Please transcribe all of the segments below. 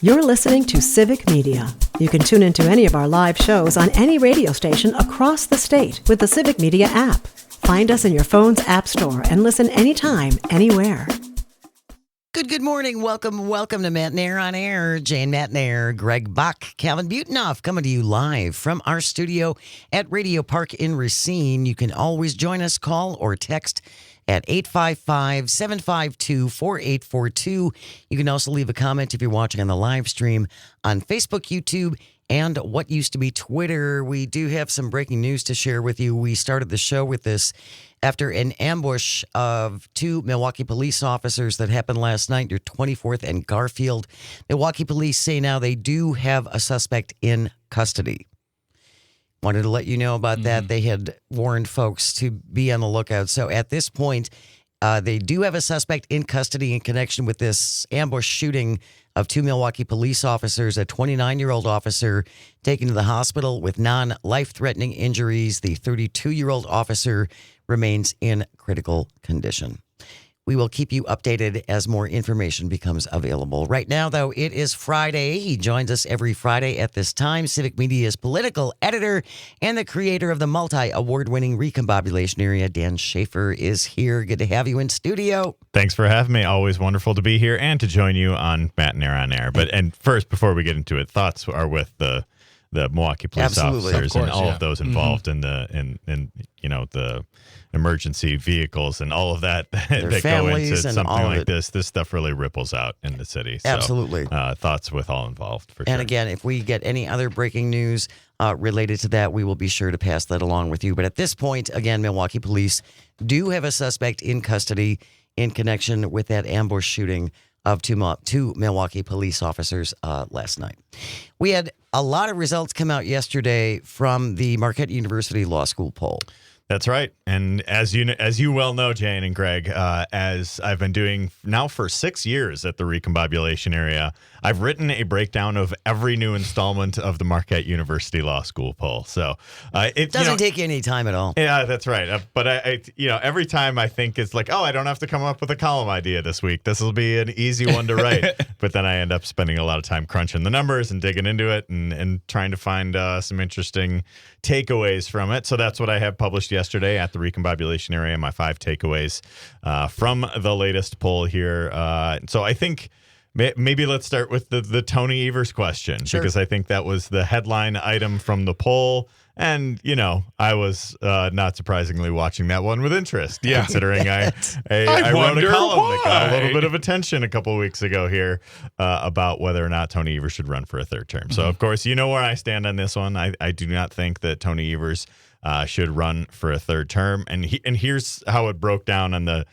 You're listening to Civic Media. You can tune into any of our live shows on any radio station across the state with the Civic Media app. Find us in your phone's app store and listen anytime, anywhere. Good morning. Welcome to Matt Nair on Air. Jane Matt Nair, Greg Bach, Calvin Butenoff coming to you live from our studio at Radio Park in Racine. You can always join us, call or text at 855-752-4842. You can also leave a comment if you're watching on the live stream on Facebook, YouTube, and what used to be Twitter. We do have some breaking news to share with you. We started the show with this after an ambush of two Milwaukee police officers that happened last night near 24th and Garfield. Milwaukee police say now they do have a suspect in custody. Wanted to let you know about that. They had warned folks to be on the lookout. So at this point, they do have a suspect in custody in connection with this ambush shooting of two Milwaukee police officers, a 29-year-old officer taken to the hospital with non-life-threatening injuries. The 32-year-old officer remains in critical condition. We will keep you updated as more information becomes available. Right now, though, it is Friday. He joins us every Friday at this time. Civic Media's political editor and the creator of the multi-award-winning Recombobulation Area, Dan Schaefer, is here. Good to have you in studio. Thanks for having me. Always wonderful to be here and to join you on Matt Nair on Air. And first, before we get into it, thoughts are with the Milwaukee police officers and all of those involved in the emergency vehicles and all of that that go into something like this. This stuff really ripples out in the city. So, absolutely. Thoughts with all involved, for sure. And again, if we get any other breaking news related to that, we will be sure to pass that along with you. But at this point, again, Milwaukee police do have a suspect in custody in connection with that ambush shooting of two Milwaukee police officers last night. We had a lot of results come out yesterday from the Marquette University Law School poll. That's right. And as you well know, Jane and Greg, as I've been doing now for 6 years at the Recombobulation Area, I've written a breakdown of every new installment of the Marquette University Law School poll. So it doesn't take any time at all. Yeah, that's right. But I every time I think it's like, oh, I don't have to come up with a column idea this week. This will be an easy one to write. But then I end up spending a lot of time crunching the numbers and digging into it and trying to find some interesting takeaways from it. So that's what I have published yesterday at the Recombobulation Area, my 5 takeaways from the latest poll here. So I think maybe let's start with the Tony Evers question, because I think that was the headline item from the poll. And, I was not surprisingly watching that one with interest, considering I wrote a column that got a little bit of attention a couple of weeks ago here about whether or not Tony Evers should run for a third term. So, of course, you know where I stand on this one. I do not think that Tony Evers should run for a third term. And here's how it broke down on the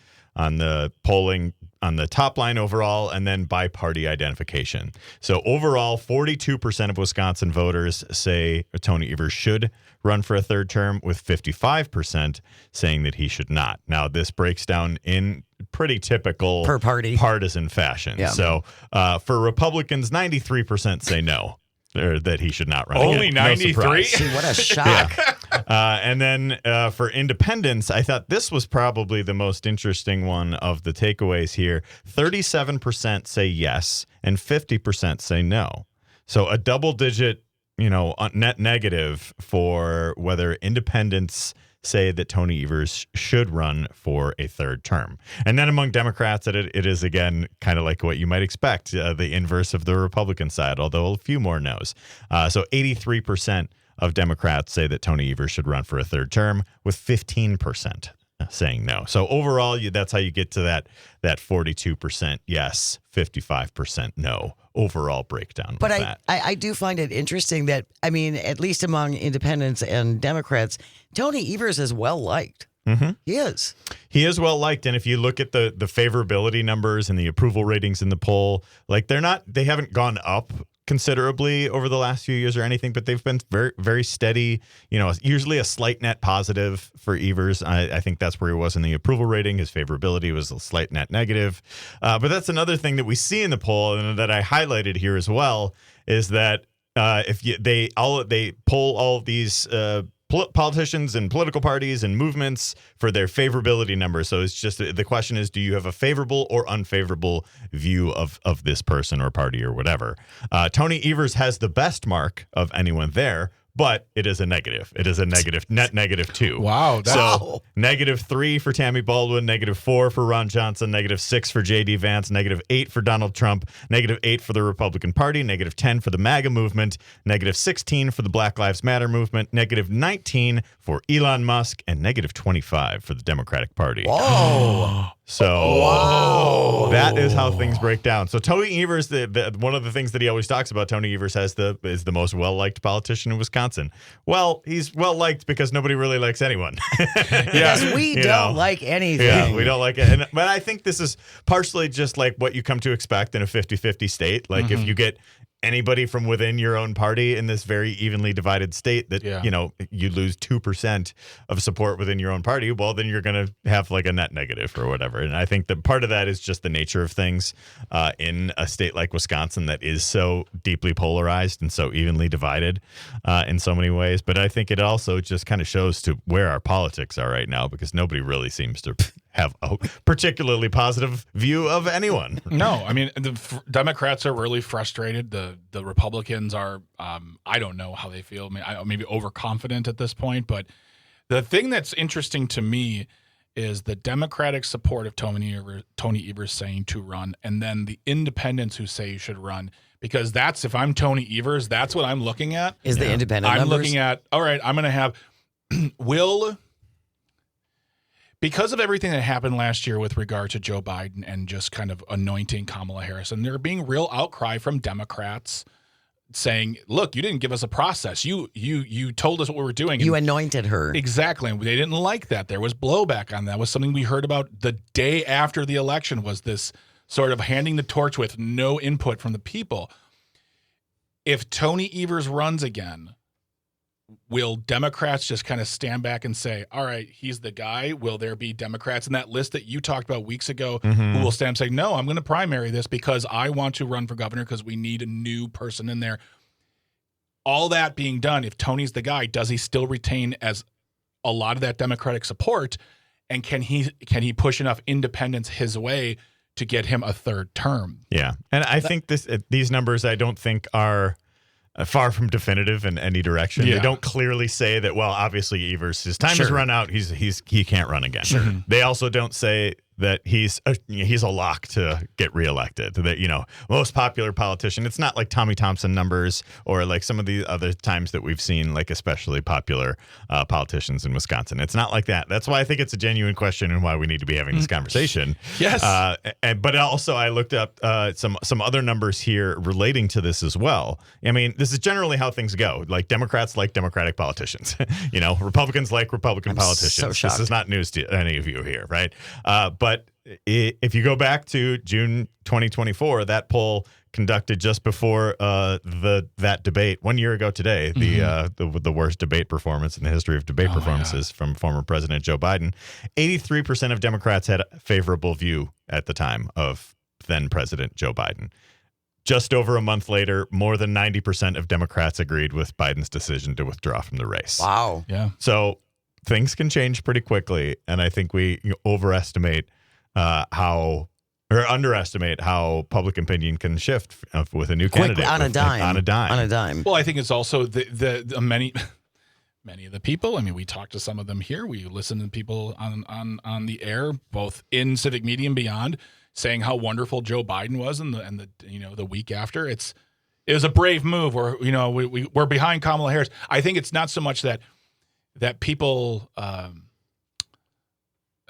polling on the top line overall, and then by party identification. So overall, 42% of Wisconsin voters say Tony Evers should run for a third term, with 55% saying that he should not. Now, this breaks down in pretty typical per party partisan fashion. Yeah. So for Republicans, 93% say no, or that he should not run. Only 93? See, what a shock. And then for independents, I thought this was probably the most interesting one of the takeaways here. 37% say yes, and 50% say no. So a double-digit, net negative for whether independents say that Tony Evers should run for a third term. And then among Democrats, it is, again, kind of like what you might expect, the inverse of the Republican side, although a few more no's. So 83% of Democrats say that Tony Evers should run for a third term, with 15% saying no. So overall, that's how you get to that 42% yes, 55% no overall breakdown. But I do find it interesting that, at least among independents and Democrats, Tony Evers is well liked. Mm-hmm. He is. He is well liked, and if you look at the favorability numbers and the approval ratings in the poll, they haven't gone up considerably over the last few years or anything, but they've been very, very steady. Usually a slight net positive for Evers. I think that's where he was in the approval rating. His favorability was a slight net negative. But that's another thing that we see in the poll, and that I highlighted here as well, is that if they poll all of these politicians and political parties and movements for their favorability number. So it's just the question is, do you have a favorable or unfavorable view of this person or party or whatever? Tony Evers has the best mark of anyone there, but it is a negative. It is a net -2. Wow. So -3 for Tammy Baldwin, -4 for Ron Johnson, -6 for J.D. Vance, -8 for Donald Trump, -8 for the Republican Party, -10 for the MAGA movement, -16 for the Black Lives Matter movement, -19 for Elon Musk, and -25 for the Democratic Party. Whoa. So that is how things break down. So Tony Evers, one of the things that he always talks about, Tony Evers is the most well-liked politician in Wisconsin. Well, he's well-liked because nobody really likes anyone. Because we don't like anything. Yeah, we don't like it. But I think this is partially just like what you come to expect in a 50-50 state. Like if you get anybody from within your own party in this very evenly divided state that, you lose 2% of support within your own party, well, then you're going to have like a net negative or whatever. And I think that part of that is just the nature of things in a state like Wisconsin that is so deeply polarized and so evenly divided in so many ways. But I think it also just kind of shows to where our politics are right now, because nobody really seems to have a particularly positive view of anyone. No, I mean, the Democrats are really frustrated. The Republicans are, I don't know how they feel. Maybe overconfident at this point. But the thing that's interesting to me is the Democratic support of Tony Evers saying to run, and then the independents who say you should run. Because if I'm Tony Evers, that's what I'm looking at. Is the independent I'm numbers? looking at, all right, I'm going to have, because of everything that happened last year with regard to Joe Biden and just kind of anointing Kamala Harris, and there being real outcry from Democrats saying, look, you didn't give us a process. You told us what we were doing. You anointed her. Exactly. And they didn't like that. There was blowback on that. It was something we heard about the day after the election, was this sort of handing the torch with no input from the people. If Tony Evers runs again, will Democrats just kind of stand back and say, all right, he's the guy? Will there be Democrats in that list that you talked about weeks ago who will stand and say, no, I'm going to primary this because I want to run for governor because we need a new person in there? All that being done, if Tony's the guy, does he still retain as a lot of that Democratic support? And can he push enough independents his way to get him a third term? Yeah. And I think these numbers, I don't think are far from definitive in any direction. Yeah. They don't clearly say that, well, obviously Evers, his time has run out. He can't run again. Sure. They also don't say that he's a lock to get reelected. That, most popular politician. It's not like Tommy Thompson numbers or like some of the other times that we've seen, like especially popular politicians in Wisconsin. It's not like that. That's why I think it's a genuine question and why we need to be having this conversation. Yes. But also I looked up some other numbers here relating to this as well. I mean, this is generally how things go. Like Democrats like Democratic politicians. Republicans like Republican politicians. So shocked. This is not news to any of you here, right? But if you go back to June 2024, that poll conducted just before that debate 1 year ago today, the worst debate performance in the history of debate performances from former President Joe Biden, 83% of Democrats had a favorable view at the time of then President Joe Biden. Just over a month later, more than 90% of Democrats agreed with Biden's decision to withdraw from the race. Wow. Yeah. So things can change pretty quickly, and I think we overestimate underestimate how public opinion can shift with a new candidate on a dime. On a dime. Well, I think it's also the many of the people. I mean, we talked to some of them here. We listened to people on the air, both in civic media and beyond, saying how wonderful Joe Biden was, and the week after, it was a brave move. We're behind Kamala Harris. I think it's not so much that people.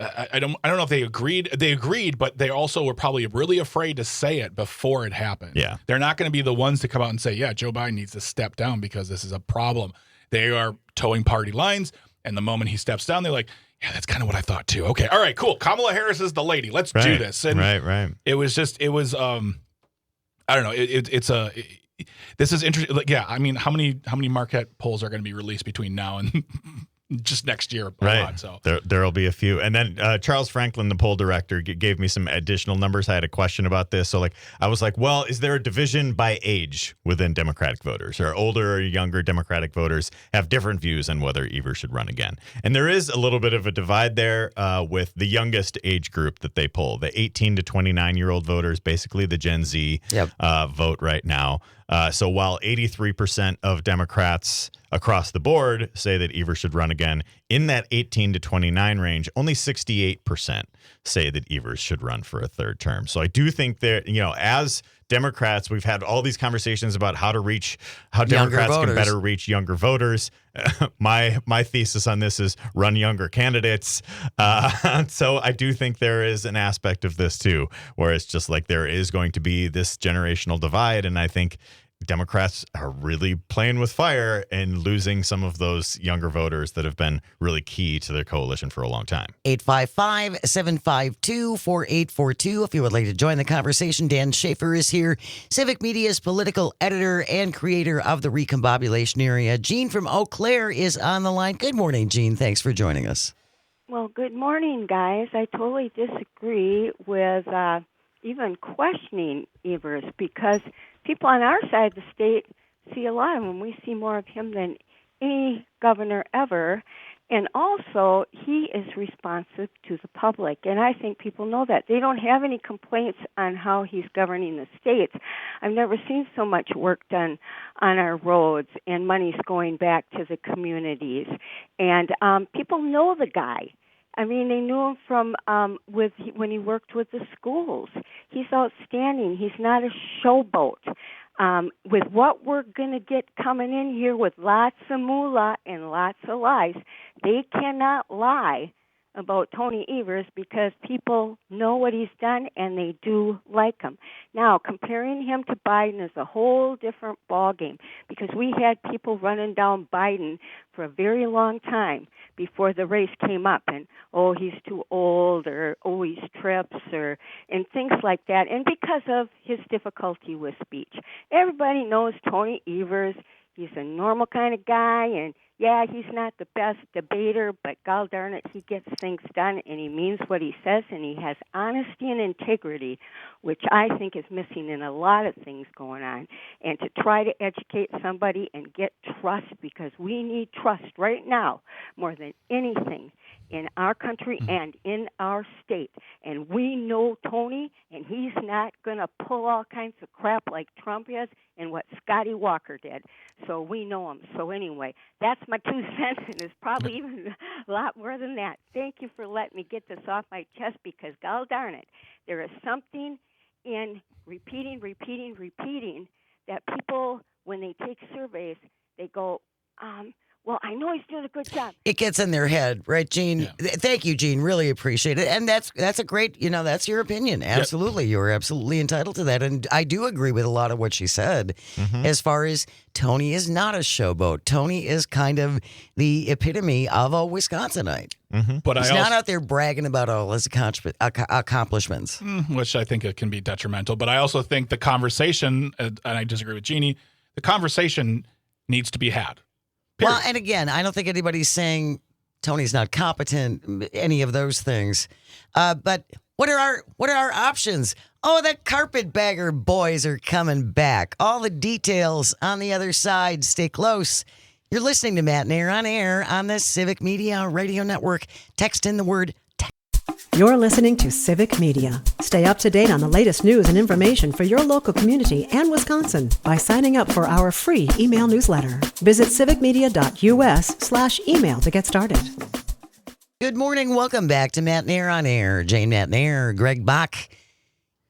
I don't know if they agreed. They agreed, but they also were probably really afraid to say it before it happened. Yeah. They're not going to be the ones to come out and say, yeah, Joe Biden needs to step down because this is a problem. They are towing party lines, and the moment he steps down, they're like, yeah, that's kind of what I thought too. Okay, all right, cool. Kamala Harris is the lady. Let's do this. And right. It was I don't know. This is interesting. Like, yeah, I mean, how many Marquette polls are going to be released between now and just next year a Right. lot. So There'll be a few. And then Charles Franklin, the poll director, gave me some additional numbers. I had a question about this. So I was like, well, is there a division by age within Democratic voters? Or older or younger Democratic voters have different views on whether Evers should run again? And there is a little bit of a divide there with the youngest age group that they poll, the 18 to 29-year-old voters, basically the Gen Z vote right now. So while 83% of Democrats across the board say that Evers should run again, in that 18 to 29 range, only 68% say that Evers should run for a third term. So I do think that, as Democrats, we've had all these conversations about how Democrats can better reach younger voters. My thesis on this is run younger candidates. So I do think there is an aspect of this too, where it's just like there is going to be this generational divide. And I think Democrats are really playing with fire and losing some of those younger voters that have been really key to their coalition for a long time. 855-752-4842. If you would like to join the conversation, Dan Schaefer is here, Civic Media's political editor and creator of the Recombobulation Area. Jean from Eau Claire is on the line. Good morning, Jean. Thanks for joining us. Well, good morning, guys. I totally disagree with even questioning Evers, because people on our side of the state see a lot of him. We see more of him than any governor ever. And also, he is responsive to the public. And I think people know that. They don't have any complaints on how he's governing the states. I've never seen so much work done on our roads, and money's going back to the communities. And people know the guy. I mean, they knew him from when he worked with the schools. He's outstanding. He's not a showboat. With what we're going to get coming in here with lots of moolah and lots of lies, they cannot lie about Tony Evers, because people know what he's done and they do like him. Now, comparing him to Biden is a whole different ballgame, because we had people running down Biden for a very long time before the race came up, and he's too old, or he's trips, and things like that, and because of his difficulty with speech. Everybody knows Tony Evers. He's a normal kind of guy, and yeah, he's not the best debater, but gol darn it, he gets things done, and he means what he says, and he has honesty and integrity, which I think is missing in a lot of things going on. And to try to educate somebody and get trust, because we need trust right now more than anything in our country and in our state. And we know Tony, and he's not going to pull all kinds of crap like Trump is and what Scotty Walker did. So we know him. So anyway, that's my 2 cents, and it's probably even a lot more than that. Thank you for letting me get this off my chest, because gol darn it, there is something in repeating that people, when they take surveys, they go, well, I know he's doing a good job. It gets in their head, right, Jean? Yeah. Thank you, Jean. Really appreciate it. And that's a great, that's your opinion. Absolutely. Yep. You're absolutely entitled to that. And I do agree with a lot of what she said as far as Tony is not a showboat. Tony is kind of the epitome of a Wisconsinite. But he's not out there bragging about all his accomplishments. Which I think it can be detrimental. But I also think the conversation, and I disagree with Jeannie, the conversation needs to be had. Period. Well, and again, I don't think anybody's saying Tony's not competent, any of those things. But what are our options? Oh, the Carpetbagger boys are coming back. All the details on the other side. Stay close. You're listening to Matt and Air on the Civic Media Radio Network. Text in the word text. You're listening to Civic Media. Stay up to date on the latest news and information for your local community and Wisconsin by signing up for our free email newsletter. Visit civicmedia.us/email to get started. Good morning. Welcome back to Matt and Air on Air. Jane Matt and Air, Greg Bach,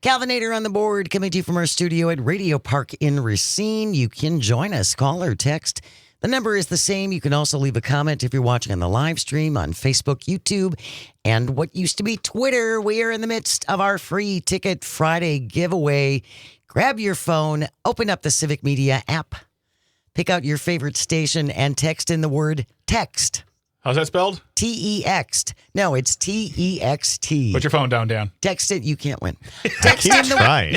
Calvinator on the board, coming to you from our studio at Radio Park in Racine. You can join us. Call or text. The number is the same. You can also leave a comment if you're watching on the live stream on Facebook, YouTube, and what used to be Twitter. We are in the midst of our free Ticket Friday giveaway. Grab your phone, open up the Civic Media app, pick out your favorite station, and text in the word text. How's that spelled? T-E-X. No, it's T-E-X-T. Put your phone down, Dan. Text it, you can't win. Text in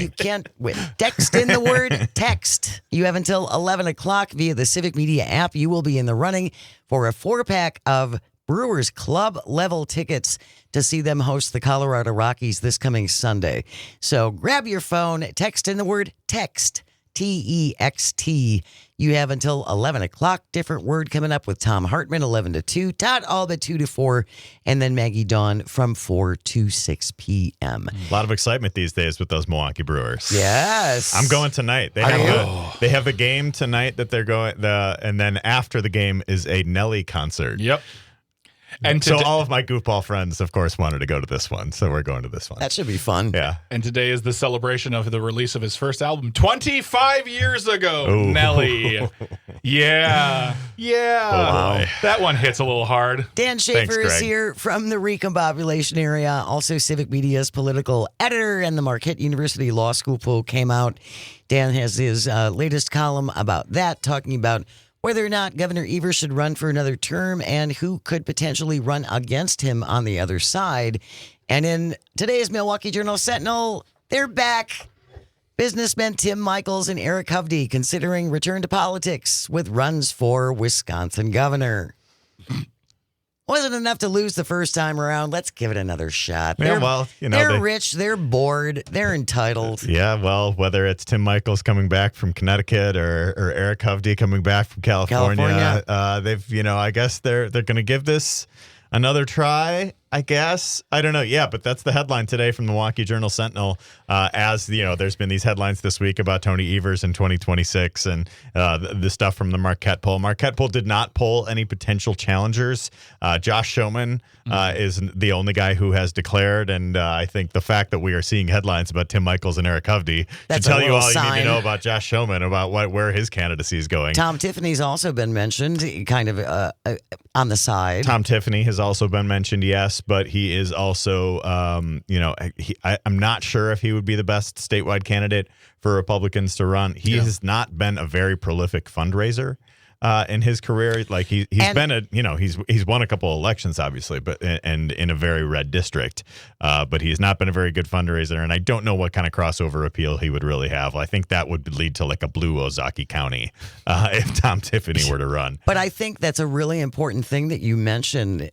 you can't win. Text in the word text. You have until 11 o'clock via the Civic Media app. You will be in the running for a 4-pack of Brewers Club level tickets to see them host the Colorado Rockies this coming Sunday. So grab your phone, text in the word text, TEXT. You have until 11 o'clock. Different word coming up with Tom Hartman, 11 to 2, Todd Alba, 2 to 4, and then Maggie Dawn from 4 to 6 p.m. A lot of excitement these days with those Milwaukee Brewers. Yes. I'm going tonight. They have a game tonight that they're going, and then after the game is a Nelly concert. Yep. And so all of my goofball friends, of course, wanted to go to this one. So we're going to this one. That should be fun. Yeah. And today is the celebration of the release of his first album 25 years ago, Ooh. Nelly. Yeah. Yeah. Oh, wow. That one hits a little hard. Dan Schaefer is Greg. here from the Recombobulation area, also Civic Media's political editor, and the Marquette University Law School poll came out. Dan has his latest column about that, talking about whether or not Governor Evers should run for another term and who could potentially run against him on the other side. And in today's Milwaukee Journal-Sentinel, they're back. Businessmen Tim Michels and Eric Hovde considering return to politics with runs for Wisconsin governor. Wasn't enough to lose the first time around. Let's give it another shot. Yeah, well, they're rich, they're bored, they're entitled. Yeah, well, whether it's Tim Michels coming back from Connecticut or Eric Hovde coming back from California. They've, I guess they're going to give this another try, I guess. I don't know. Yeah, but that's the headline today from the Milwaukee Journal-Sentinel. As there's been these headlines this week about Tony Evers in 2026 and the stuff from the Marquette poll. Marquette poll did not poll any potential challengers. Josh Schoeman is the only guy who has declared, and I think the fact that we are seeing headlines about Tim Michels and Eric Hovde should tell you all you need to know about Josh Schoeman, about where his candidacy is going. Tom Tiffany's also been mentioned, kind of on the side. Tom Tiffany has also been mentioned, yes, but he is also, I'm not sure if he would be the best statewide candidate for Republicans to run. He has not been a very prolific fundraiser in his career. Like he's won a couple of elections, obviously, and in a very red district, but he's not been a very good fundraiser. And I don't know what kind of crossover appeal he would really have. I think that would lead to like a blue Ozaukee County if Tom Tiffany were to run. But I think that's a really important thing that you mentioned.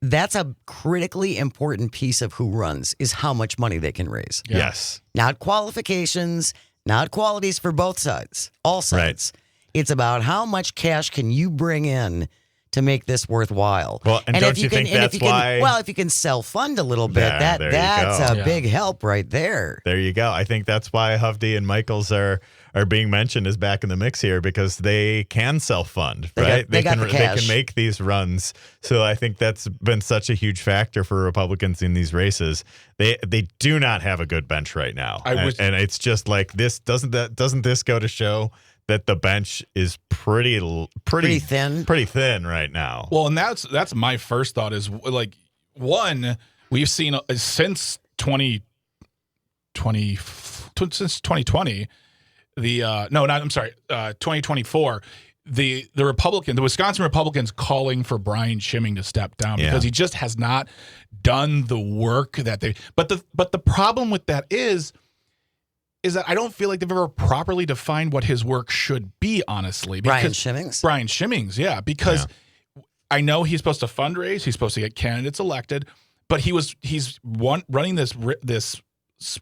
That's a critically important piece of who runs, is how much money they can raise. Yeah. Yes. Not qualifications, not qualities for both sides, all sides. Right. It's about how much cash can you bring in to make this worthwhile. Well, and don't you think that's why? Well, if you can self-fund a little bit, that's a big help right there. There you go. I think that's why Hovde and Michels are being mentioned as back in the mix here, because they can self-fund, right? They can make these runs. So I think that's been such a huge factor for Republicans in these races. They do not have a good bench right now. And it's just like this. Doesn't this go to show that the bench is pretty thin right now? Well, and that's my first thought is, like, one, we've seen since 2020 2024, the Wisconsin Republicans calling for Brian Schimming to step down because he just has not done the work that they. But the problem with that is that I don't feel like they've ever properly defined what his work should be, honestly. Brian Schimming's, yeah, because I know he's supposed to fundraise, he's supposed to get candidates elected, but he's running this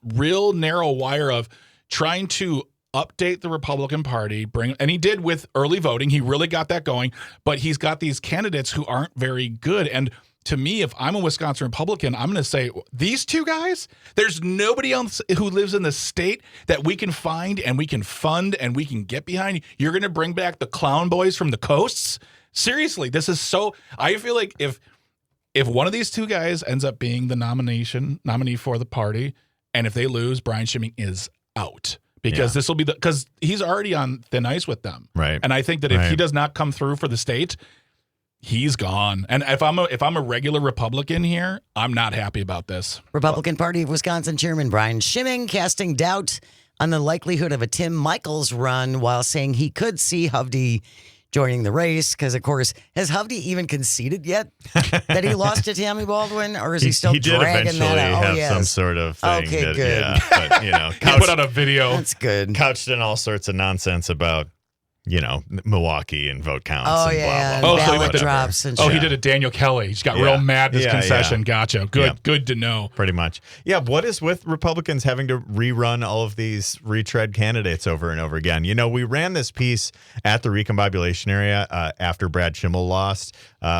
real narrow wire of trying to update the Republican Party, and he did with early voting. He really got that going, but he's got these candidates who aren't very good. And to me, if I'm a Wisconsin Republican, I'm going to say, these two guys, there's nobody else who lives in the state that we can find and we can fund and we can get behind. You're going to bring back the clown boys from the coasts? Seriously, this is so. I feel like if one of these two guys ends up being the nominee for the party, and if they lose, Brian Schimming is out. Because this will be because he's already on thin ice with them. Right. And I think that if he does not come through for the state, he's gone. And if I'm a regular Republican here, I'm not happy about this. Republican Party of Wisconsin Chairman Brian Schimming casting doubt on the likelihood of a Tim Michels run, while saying he could see Hovde joining the race because, of course, has Hovde even conceded yet that he lost to Tammy Baldwin, or is he still he did dragging eventually that out? have some sort of thing. Okay, that, good. Yeah, but, He put out a video. That's good. couched in all sorts of nonsense about, Milwaukee and vote counts. Oh, and yeah. blah, blah, blah. so he Ballot went to- drops and Oh, shit. he did a Daniel Kelly. He's got Yeah. real mad this Yeah, concession. yeah. Gotcha. Good. Yeah. Good to know. Pretty much. Yeah. What is with Republicans having to rerun all of these retread candidates over and over again? We ran this piece at the recombobulation area after Brad Schimmel lost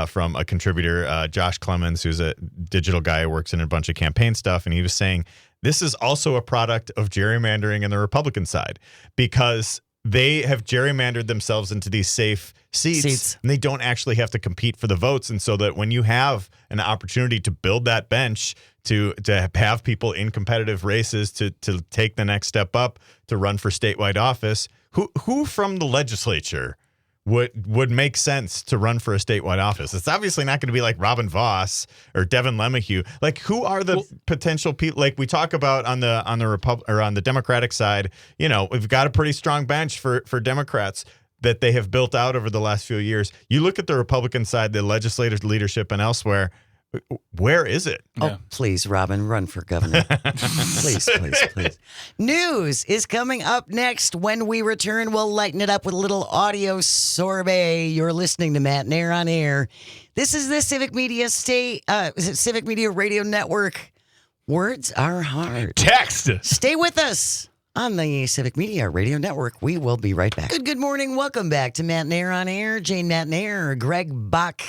from a contributor, Josh Clemens, who's a digital guy who works in a bunch of campaign stuff. And he was saying this is also a product of gerrymandering in the Republican side because they have gerrymandered themselves into these safe seats, and they don't actually have to compete for the votes. And so that when you have an opportunity to build that bench, to have people in competitive races, to take the next step up, to run for statewide office, who from the legislature would make sense to run for a statewide office? It's obviously not going to be like Robin Voss or Devin LeMahieu. Like, who are the potential people? Like we talk about on the Democratic side, we've got a pretty strong bench for Democrats that they have built out over the last few years. You look at the Republican side, the legislative leadership and elsewhere. Where is it? Oh, please, Robin, run for governor. Please. News is coming up next. When we return, we'll lighten it up with a little audio sorbet. You're listening to Matt Nair on Air. This is the Civic Media Civic Media Radio Network. Words are hard. Text. Stay with us on the Civic Media Radio Network. We will be right back. Good morning. Welcome back to Matt Nair on Air. Jane Matt Nair, Greg Bach,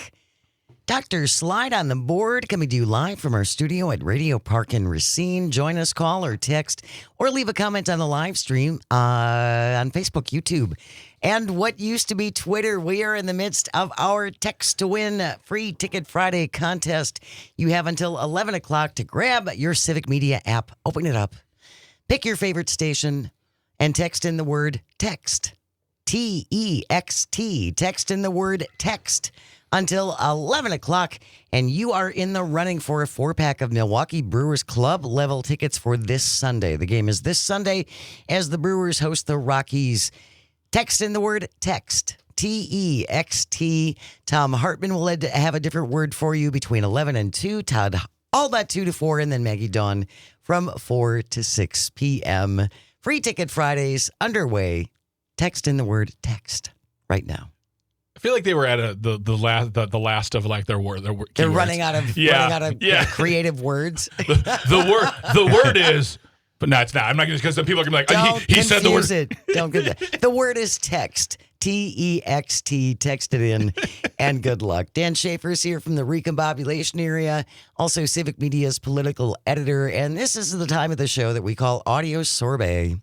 Dr. Slide on the board, coming to you live from our studio at Radio Park in Racine. Join us, call or text, or leave a comment on the live stream on Facebook, YouTube, and what used to be Twitter. We are in the midst of our Text to Win Free Ticket Friday contest. You have until 11 o'clock to grab your Civic Media app, open it up, pick your favorite station, and text in the word text. T-E-X-T. Text in the word text until 11 o'clock, and you are in the running for a 4-pack of Milwaukee Brewers Club level tickets for this Sunday. The game is this Sunday as the Brewers host the Rockies. Text in the word text. T-E-X-T. Tom Hartman will have a different word for you between 11 and 2. Todd, all that 2 to 4, and then Maggie Dawn from 4 to 6 p.m. Free Ticket Fridays underway. Text in the word text right now. I feel like they were at the last of like their word. They're keywords. Running out of creative words. The word is, but no, it's not. I'm not going to, because some people are going to be like, he said the word. Don't get that. The word is text. T-E-X-T. Text it in, and good luck. Dan Schaefer is here from the recombobulation area, also Civic Media's political editor, and this is the time of the show that we call Audio Sorbet,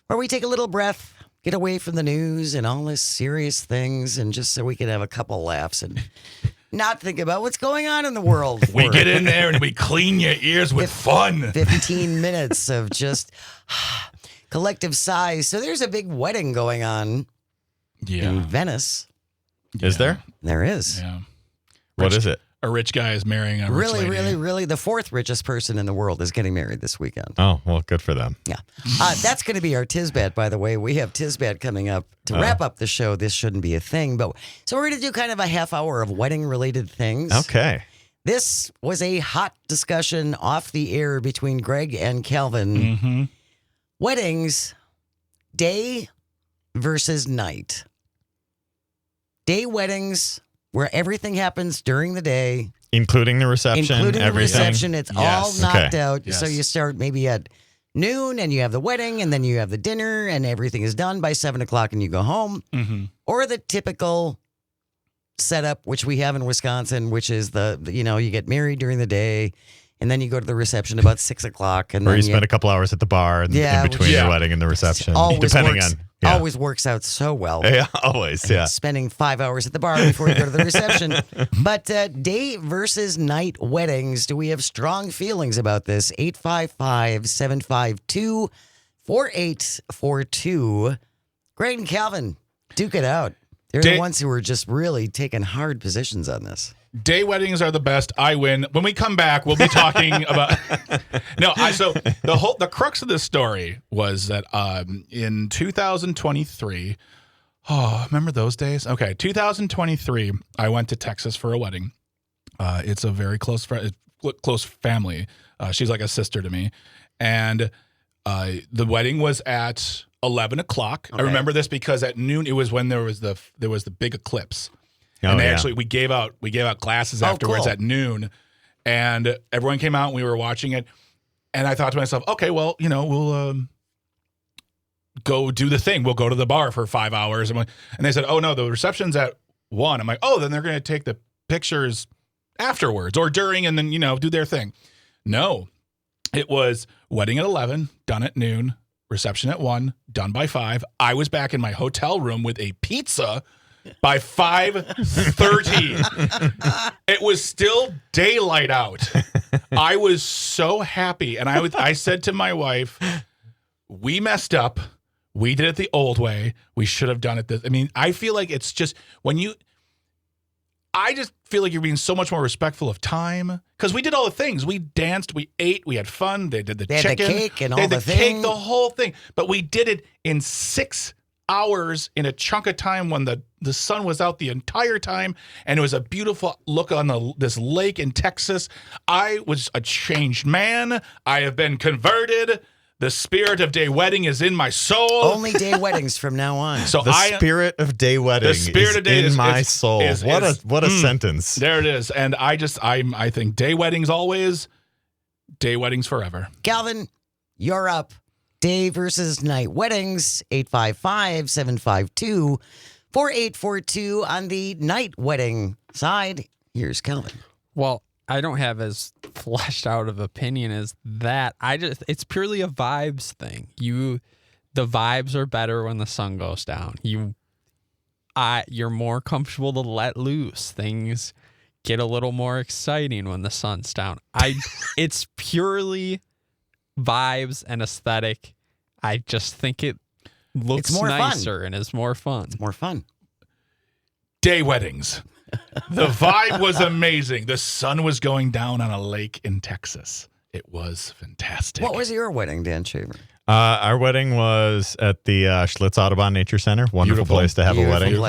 where we take a little breath, get away from the news and all this serious things, and just so we can have a couple laughs and not think about what's going on in the world. We get in there and we clean your ears with fun. 15 minutes of just collective sighs. So there's a big wedding going on in Venice. Is there? There is. Yeah. What is it? A rich guy is marrying a rich lady. Really, the 4th richest person in the world is getting married this weekend. Oh, well, good for them. Yeah. That's going to be our Tisbat, by the way. We have Tisbat coming up to wrap up the show. This shouldn't be a thing. So we're going to do kind of a half hour of wedding-related things. Okay. This was a hot discussion off the air between Greg and Calvin. Mm-hmm. Weddings, day versus night. Day weddings, where everything happens during the day. Including the reception, Including everything. the reception. It's all knocked out. Yes. So you start maybe at noon, and you have the wedding, and then you have the dinner, and everything is done by 7 o'clock, and you go home. Mm-hmm. Or the typical setup, which we have in Wisconsin, which is you get married during the day, and then you go to the reception about 6 o'clock. And or then you spend a couple hours at the bar in between the wedding and the reception. Always works out so well. Yeah, always, yeah. Spending 5 hours at the bar before you go to the reception. But day versus night weddings, do we have strong feelings about this? 855-752-4842. Greg and Calvin, duke it out. They're the ones who are just really taking hard positions on this. Day weddings are the best. I win. When we come back, we'll be talking about. So the crux of this story was that in 2023, Oh, remember those days? Okay, 2023, I went to Texas for a wedding. It's a very close family. She's like a sister to me. And the wedding was at 11 o'clock. Okay. I remember this because at noon, it was when there was the big eclipse. And we gave out glasses afterwards at noon. And everyone came out and we were watching it. And I thought to myself, okay, well, we'll go do the thing. We'll go to the bar for 5 hours. And they said, oh, no, the reception's at 1. I'm like, oh, then they're going to take the pictures afterwards or during and then, do their thing. No, it was wedding at 11, done at noon, reception at 1, done by 5. I was back in my hotel room with a pizza by 5:30. It was still daylight out. I was so happy. And I said to my wife, we messed up. We did it the old way. We should have done it this. I mean, I feel like it's just I just feel like you're being so much more respectful of time because we did all the things. We danced, we ate, we had fun. They did the chicken, the cake, and they all had the thing. The whole thing. But we did it in 6 hours in a chunk of time when the sun was out the entire time, and it was a beautiful look on this lake in Texas. I was a changed man. I have been converted. The spirit of day wedding is in my soul. Only day weddings from now on. So the spirit of day wedding is in my soul. What a sentence. There it is. And I think day weddings always, day weddings forever. Calvin, you're up. Day versus night weddings, 855-752-4842 on the night wedding side. Here's Calvin. Well, I don't have as fleshed out of opinion as that. It's purely a vibes thing. The vibes are better when the sun goes down. You're more comfortable to let loose. Things get a little more exciting when the sun's down. It's purely vibes and aesthetic. I just think it looks nicer and is more fun. It's more fun. Day weddings. The vibe was amazing. The sun was going down on a lake in Texas. It was fantastic. What was your wedding, Dan Shaver? Our wedding was at the Schlitz Audubon Nature Center. Wonderful place to have a wedding.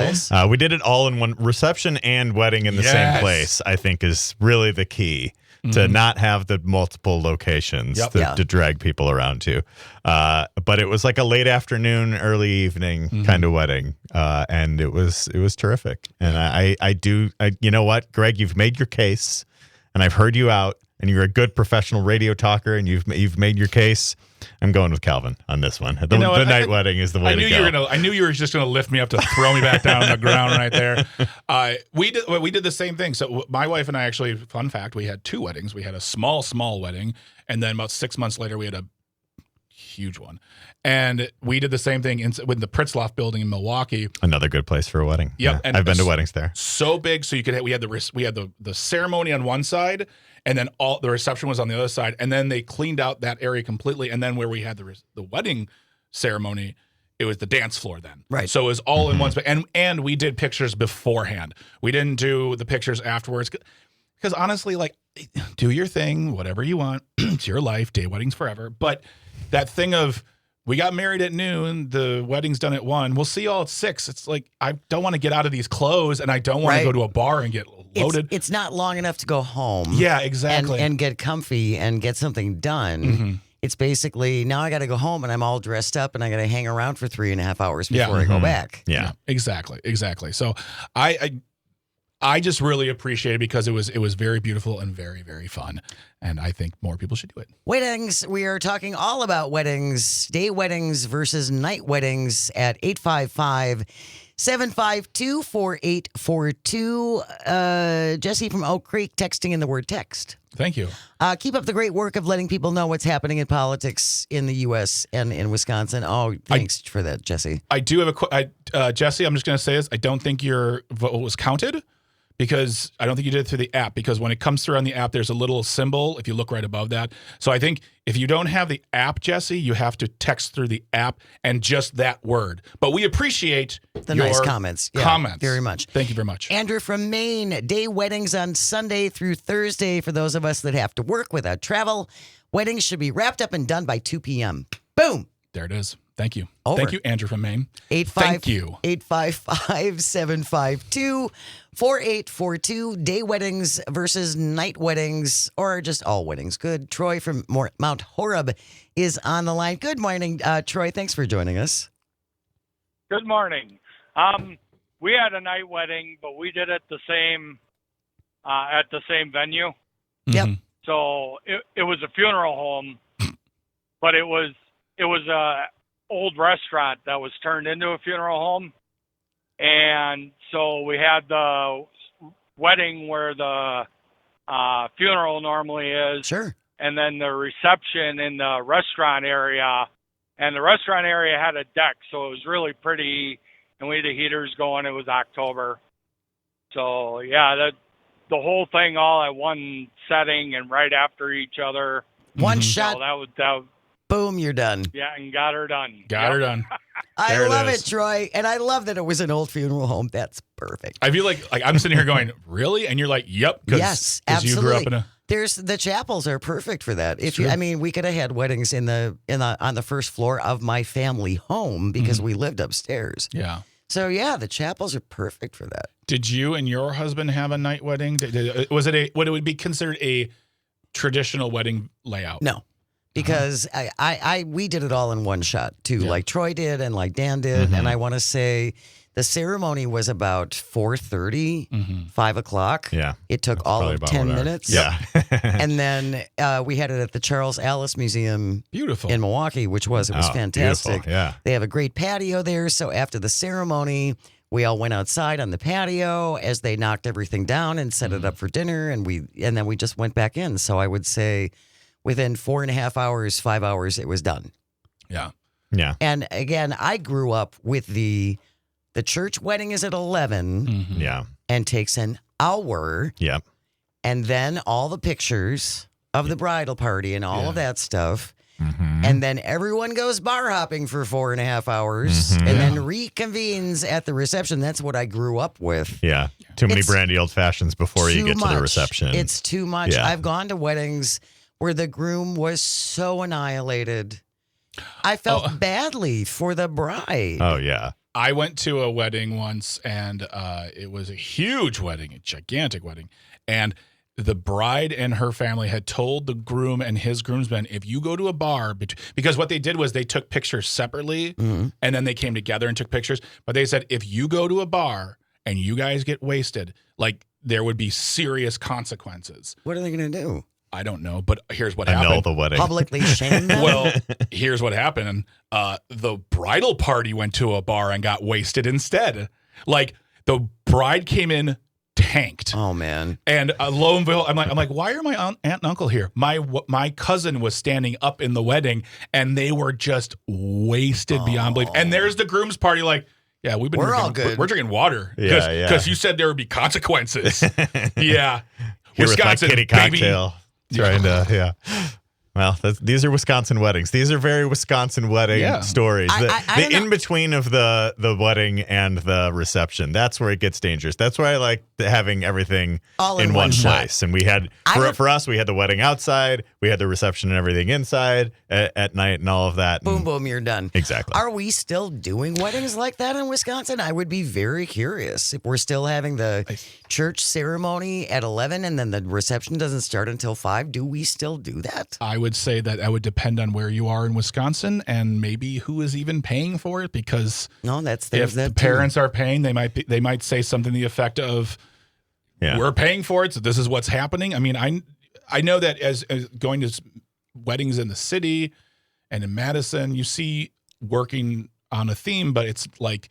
We did it all in one, reception and wedding in the same place, I think is really the key. To not have the multiple locations to drag people around to. But it was like a late afternoon, early evening kind of wedding. And it was terrific. And I you know what, Greg, you've made your case and I've heard you out and you're a good professional radio talker and you've made your case. I'm going with Calvin on this one. The night wedding is the way to go. I knew you were just going to lift me up to throw me back down on the ground right there. We did the same thing. So my wife and I actually, fun fact, we had 2 weddings. We had a small wedding, and then about 6 months later, we had a huge one. And we did the same thing with the Pritzloff building in Milwaukee. Another good place for a wedding. Yep. Yeah, I've been to weddings there. So big, so we had the ceremony on one side, and then all the reception was on the other side, and then they cleaned out that area completely. And then where we had the wedding ceremony, it was the dance floor then. Right. So it was all in one space. And we did pictures beforehand. We didn't do the pictures afterwards. Because honestly, like, do your thing, whatever you want. It's your life. Day weddings forever. But that thing of, we got married at noon, the wedding's done at 1. We'll see y'all at 6. It's like, I don't want to get out of these clothes, and I don't want to go to a bar and get loaded. It's not long enough to go home. Yeah, exactly. And get comfy and get something done. It's basically, now I got to go home and I'm all dressed up and I got to hang around for 3.5 hours before I go back. Yeah, exactly. So I just really appreciate it because it was very beautiful and very, very fun. And I think more people should do it. Weddings. We are talking all about weddings, day weddings versus night weddings at 855-752-4842. Jesse from Oak Creek texting in the word text. Thank you. Keep up the great work of letting people know what's happening in politics in the U.S. and in Wisconsin. Oh, thanks for that, Jesse. I do have Jesse, I'm just going to say this. I don't think your vote was counted. Because I don't think you did it through the app. Because when it comes through on the app, there's a little symbol if you look right above that. So I think if you don't have the app, Jesse, you have to text through the app and just that word. But we appreciate the nice comments. Yeah, very much. Thank you very much. Andrew from Maine, day weddings on Sunday through Thursday for those of us that have to work without travel. Weddings should be wrapped up and done by 2 p.m. Boom. There it is. Thank you. Over. Thank you, Andrew from Maine. Thank you. 855-752-4842. Day weddings versus night weddings, or just all weddings. Good. Troy from Mount Horeb is on the line. Good morning, Troy. Thanks for joining us. Good morning. We had a night wedding, but we did it the same at the same venue. Yep. Mhm. So it was a funeral home, but it was a old restaurant that was turned into a funeral home, and so we had the wedding where the funeral normally is, Sure. and then the reception in the restaurant area. And the restaurant area had a deck, so it was really pretty. And we had the heaters going. It was October. So, yeah, the whole thing all at one setting and right after each other. One Mhm. shot. So that was Boom, you're done. yeah, and got her done. Got her done. I There it love is. it, Troy. And I love that it was an old funeral home. That's perfect. I feel like I'm sitting here going, really? And you're like, yep. Yes, Because you grew up absolutely. in a. There's the chapels are perfect for that. If True. you, I mean, we could have had weddings on the first floor of my family home because we lived upstairs. Yeah. So yeah, the chapels are perfect for that. Did you and your husband have a night wedding? Was it what it would be considered a traditional wedding layout? No, because we did it all in one shot too, Yeah. like Troy did and like Dan did, and I want to say the ceremony was about 4:30, 5 o'clock. Yeah. It took all Probably of about 10 what our- minutes. Yeah. And then we had it at the Charles Alice Museum Beautiful. in Milwaukee, which was Oh, fantastic. beautiful. Yeah. They have a great patio there. So after the ceremony, we all went outside on the patio as they knocked everything down and set it up for dinner, and then we just went back in. So I would say within 4.5 hours, 5 hours, it was done. Yeah. Yeah. And again, I grew up with the church wedding is at 11 Mhm. Yeah. and takes an hour, Yep. and then all the pictures of the bridal party and all of that stuff. Mm-hmm. And then everyone goes bar hopping for 4.5 hours and then reconvenes at the reception. That's what I grew up with. Yeah. Too many It's brandy old fashions before you Too get to the much. reception. It's too much. Yeah. I've gone to weddings where the groom was so annihilated. I felt badly for the bride. Oh, yeah. I went to a wedding once, and it was a huge wedding, a gigantic wedding. And the bride and her family had told the groom and his groomsmen, if you go to a bar, because what they did was they took pictures separately, and then they came together and took pictures. But they said, if you go to a bar and you guys get wasted, like there would be serious consequences. What are they going to do? I don't know, but here's what Annul happened. the wedding. Publicly shame them? Well, here's what happened. The bridal party went to a bar and got wasted instead. Like the bride came in tanked, Oh, man. and lo and behold, I'm like, why are my aunt and uncle here? My cousin was standing up in the wedding, and they were just wasted beyond belief. And there's the groom's party, like. Yeah, we're all drinking, good. We're drinking water. Yeah, yeah. Because you said there would be consequences. Yeah. Here with my Wisconsin, kitty baby. cocktail. Trying to, yeah. Well, these are Wisconsin weddings. These are very Wisconsin wedding stories. I The don't know. in between of the wedding and the reception. That's where it gets dangerous. That's why I like having everything All in in one one shot. place. And we had for us, we had the wedding outside. We had the reception and everything inside at night and all of that. Boom, And- boom, you're done. Exactly. Are we still doing weddings like that in Wisconsin? I would be very curious. If we're still having the church ceremony at 11 and then the reception doesn't start until 5, do we still do that? I would say that would depend on where you are in Wisconsin and maybe who is even paying for it, because No, that's if there's the that too. parents are paying, they might say something to the effect of, Yeah. we're paying for it, so this is what's happening. I mean, I know that as going to weddings in the city and in Madison, you see working on a theme, but it's like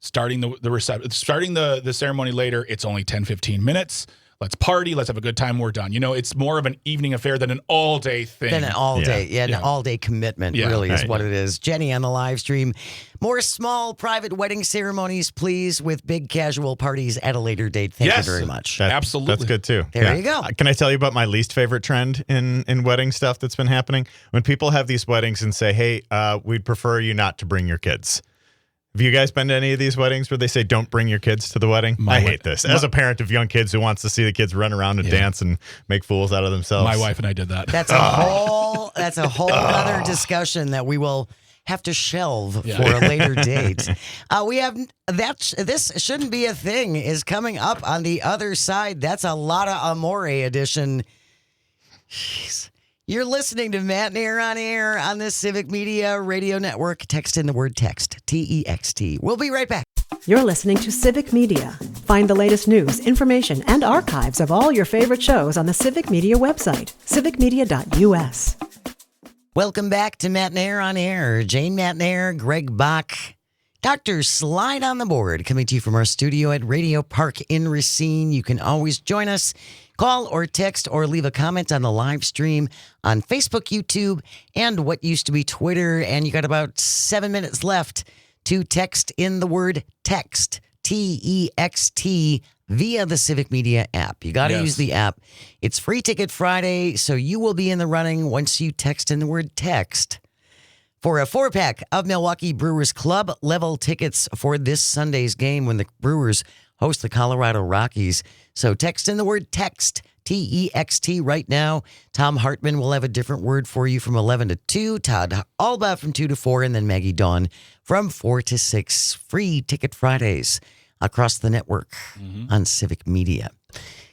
starting the ceremony later, it's only 10-15 minutes. Let's party. Let's have a good time. We're done. You know, it's more of an evening affair than an all-day thing. Then an all-day, an Yeah. all-day commitment Yeah. really is Right. what it is. Jenny on the live stream. More small private wedding ceremonies, please, with big casual parties at a later date. Thank Yes. you very much. Absolutely. That's good too. There you go. Can I tell you about my least favorite trend in wedding stuff that's been happening? When people have these weddings and say, hey, we'd prefer you not to bring your kids. Have you guys been to any of these weddings where they say, don't bring your kids to the wedding? I hate this. As a parent of young kids who wants to see the kids run around and dance and make fools out of themselves. My wife and I did that. That's a whole other discussion that we will have to shelve for a later date. This shouldn't be a thing is coming up on the other side. That's a lot of Amore edition. Jeez. You're listening to Matt and Air on Air on the Civic Media Radio Network. Text in the word text, TEXT. We'll be right back. You're listening to Civic Media. Find the latest news, information, and archives of all your favorite shows on the Civic Media website, civicmedia.us. Welcome back to Matt and Air on Air. Jane Matt and Air, Greg Bach, Dr. Slide on the board, coming to you from our studio at Radio Park in Racine. You can always join us. Call or text or leave a comment on the live stream on Facebook, YouTube, and what used to be Twitter. And you got about 7 minutes left to text in the word text, TEXT, via the Civic Media app. You got to use the app. It's Free Ticket Friday, so you will be in the running once you text in the word text for a 4-pack of Milwaukee Brewers Club level tickets for this Sunday's game when the Brewers host the Colorado Rockies. So text in the word text, TEXT, right now. Tom Hartman will have a different word for you from 11 to 2. Todd Alba from 2 to 4. And then Maggie Dawn from 4 to 6. Free Ticket Fridays across the network on Civic Media.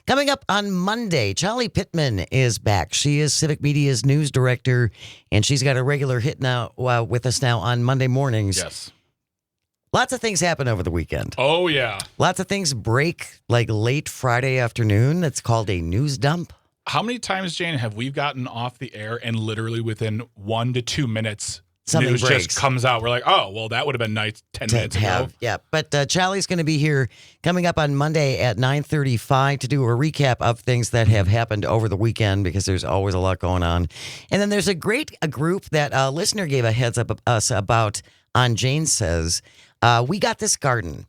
Coming up on Monday, Charlie Pittman is back. She is Civic Media's news director, and she's got a regular hit now with us now on Monday mornings. Yes. Lots of things happen over the weekend. Oh, yeah. Lots of things break like late Friday afternoon. It's called a news dump. How many times, Jane, have we gotten off the air and literally within 1 to 2 minutes, Something news breaks. just comes out? We're like, oh, well, that would have been nice 10 minutes ago. Yeah, but Charlie's going to be here coming up on Monday at 9:35 to do a recap of things that have happened over the weekend because there's always a lot going on. And then there's a group that a listener gave a heads up us about on Jane Says. We Got This Garden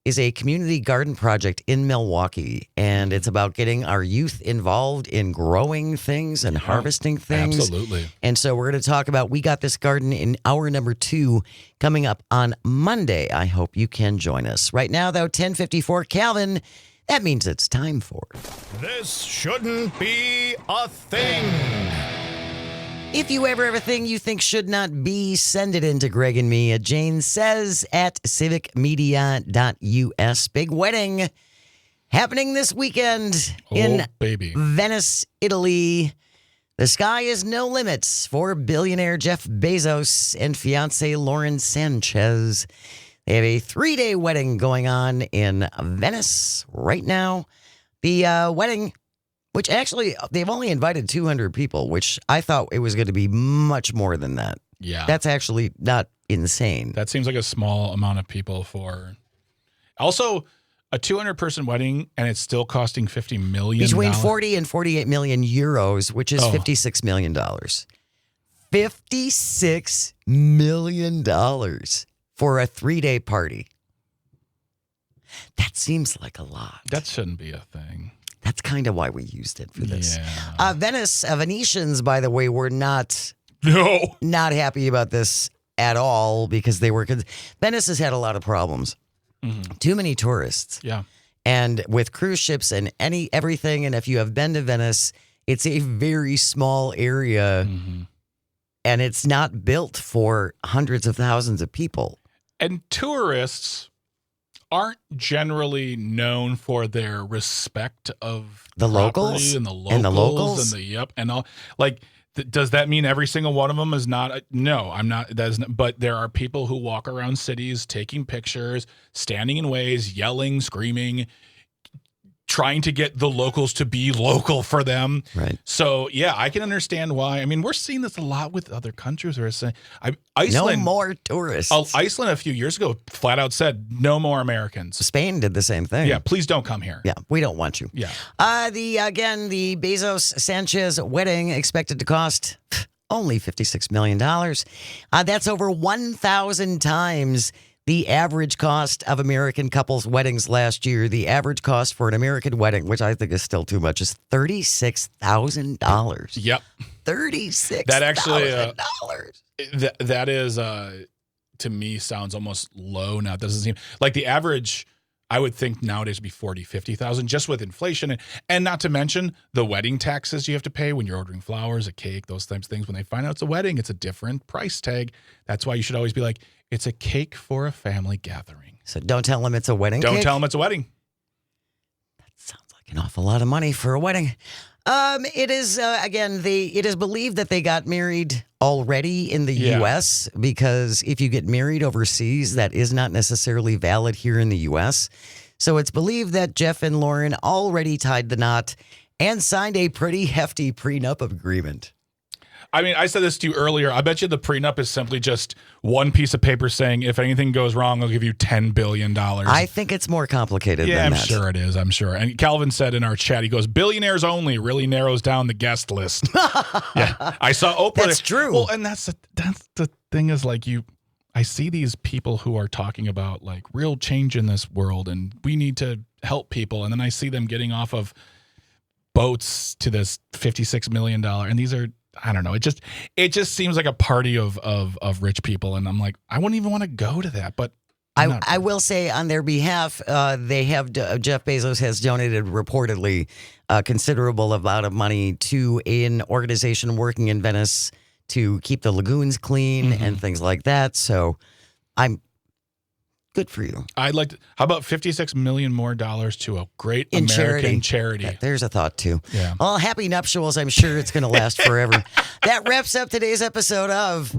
is a community garden project in Milwaukee, and it's about getting our youth involved in growing things and harvesting things. Absolutely. And so we're going to talk about We Got This Garden in hour number 2 coming up on Monday. I hope you can join us. Right now, though, 10:54, Calvin, that means it's time for This shouldn't be a thing. If you ever have a thing you think should not be, send it in to Greg and me at Jane Says at civicmedia.us. Big wedding happening this weekend in Venice, Italy. The sky is no limits for billionaire Jeff Bezos and fiancée Lauren Sanchez. They have a 3-day wedding going on in Venice right now. The wedding, which actually, they've only invited 200 people, which I thought it was going to be much more than that. Yeah. That's actually not insane. That seems like a small amount of people for... Also, a 200-person wedding, and it's still costing $50 million. Between 40 and 48 million euros, which is $56 million. $56 million for a 3-day party. That seems like a lot. That shouldn't be a thing. That's kind of why we used it for this. Yeah. Venetians, by the way, were not happy about this at all because Venice has had a lot of problems. Mm-hmm. Too many tourists. Yeah. And with cruise ships and everything, and if you have been to Venice, it's a very small area, and it's not built for hundreds of thousands of people. And tourists aren't generally known for their respect of the locals and the locals and all. Like, does that mean every single one of them is not? No, I'm not. But there are people who walk around cities taking pictures, standing in ways, yelling, screaming, trying to get the locals to be local for them. Right. So, yeah, I can understand why. I mean, we're seeing this a lot with other countries. Iceland, no more tourists. Iceland a few years ago flat out said, no more Americans. Spain did the same thing. Yeah, please don't come here. Yeah, we don't want you. Yeah. The Bezos-Sanchez wedding expected to cost only $56 million. That's over 1,000 times the average cost of American couples' weddings last year. The average cost for an American wedding, which I think is still too much, is $36,000. Yep. $36,000. That actually, that is, to me, sounds almost low now. It doesn't seem like the average I would think nowadays it'd be 40, 50,000 just with inflation. And not to mention the wedding taxes you have to pay when you're ordering flowers, a cake, those types of things. When they find out it's a wedding, it's a different price tag. That's why you should always be like, it's a cake for a family gathering. So don't tell them it's a wedding Don't cake? tell them it's a wedding. That sounds like an awful lot of money for a wedding. It is, again, it is believed that they got married already in the U.S. because if you get married overseas, that is not necessarily valid here in the U.S. So it's believed that Jeff and Lauren already tied the knot and signed a pretty hefty prenup agreement. I mean, I said this to you earlier. I bet you the prenup is simply just one piece of paper saying, if anything goes wrong, I'll give you $10 billion. I think it's more complicated than I'm that. sure it is. I'm sure. And Calvin said in our chat, he goes, billionaires only really narrows down the guest list. Yeah. I saw Oprah. That's true. Well, and that's the thing is like I see these people who are talking about like real change in this world and we need to help people. And then I see them getting off of boats to this $56 million. And these are, I don't know. It just seems like a party of rich people, and I'm like, I wouldn't even want to go to that. But I will say on their behalf, they have Jeff Bezos has donated reportedly a considerable amount of money to an organization working in Venice to keep the lagoons clean and things like that. So I'm good for you. I'd like to, how about $56 million more to a great In American charity? There's a thought too. Yeah. Well, happy nuptials. I'm sure it's going to last forever. That wraps up today's episode of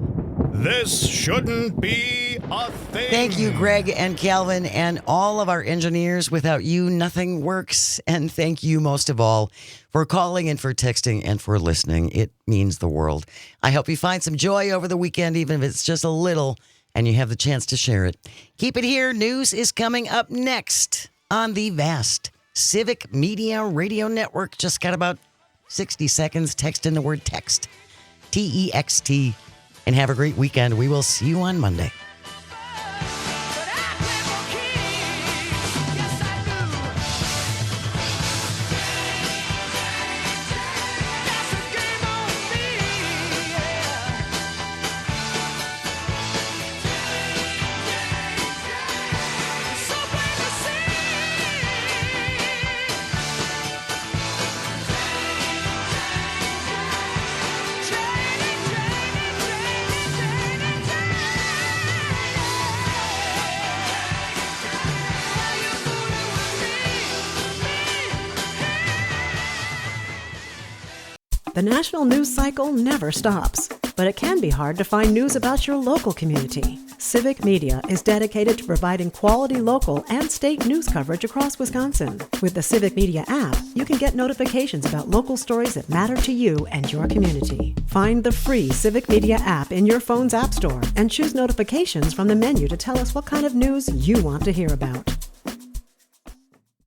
This Shouldn't Be a Thing. Thank you, Greg and Calvin, and all of our engineers. Without you, nothing works. And thank you most of all for calling and for texting and for listening. It means the world. I hope you find some joy over the weekend, even if it's just a little, and you have the chance to share it. Keep it here. News is coming up next on the vast Civic Media Radio Network. Just got about 60 seconds. Text in the word text. TEXT. And have a great weekend. We will see you on Monday. The national news cycle never stops, but it can be hard to find news about your local community. Civic Media is dedicated to providing quality local and state news coverage across Wisconsin. With the Civic Media app, you can get notifications about local stories that matter to you and your community. Find the free Civic Media app in your phone's app store and choose notifications from the menu to tell us what kind of news you want to hear about.